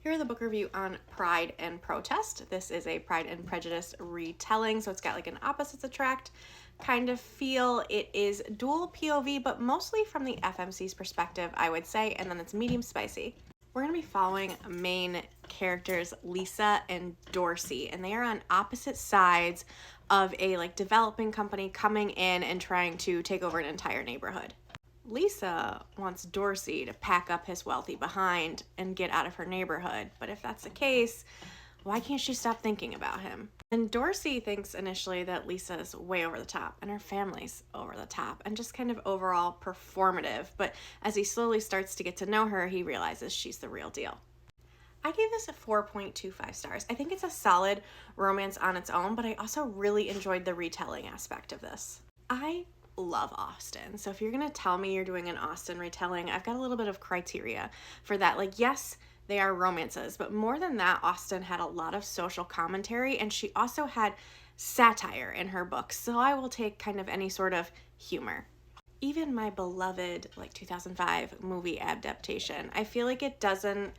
Here are the book review on Pride and Protest. This is a Pride and Prejudice retelling, so it's got like an opposites attract kind of feel. It is dual POV, but mostly from the FMC's perspective, I would say, and then it's medium spicy. We're going to be following main characters Lisa and Dorsey, and they are on opposite sides of a developing company coming in and trying to take over an entire neighborhood. Lisa wants Dorsey to pack up his wealthy behind and get out of her neighborhood, but if that's the case, why can't she stop thinking about him? And Dorsey thinks initially that Lisa's way over the top and her family's over the top and just kind of overall performative, but as he slowly starts to get to know her, he realizes she's the real deal. I gave this a 4.25 stars. I think it's a solid romance on its own, but I also really enjoyed the retelling aspect of this. I love Austen. So if you're going to tell me you're doing an Austen retelling, I've got a little bit of criteria for that. Yes, they are romances, but more than that, Austen had a lot of social commentary and she also had satire in her books. So I will take kind of any sort of humor. Even my beloved 2005 movie adaptation, I feel like it doesn't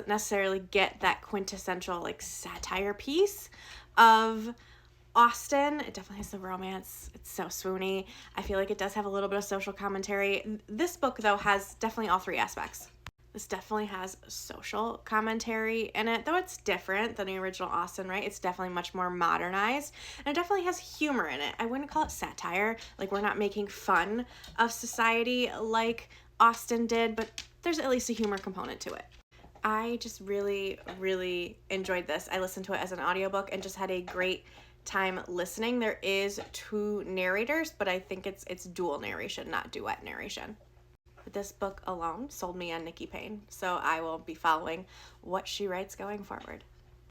necessarily get that quintessential satire piece of Austen. It definitely has the romance. It's so swoony. I feel like it does have a little bit of social commentary. This book, though, has definitely all three aspects. This definitely has social commentary in it, though it's different than the original Austen, right? It's definitely much more modernized, and it definitely has humor in it. I wouldn't call it satire. We're not making fun of society like Austen did, but there's at least a humor component to it. I just really, really enjoyed this. I listened to it as an audiobook and just had a great time listening. There is two narrators, but I think it's dual narration, not duet narration. But this book alone sold me on Nikki Payne, so I will be following what she writes going forward.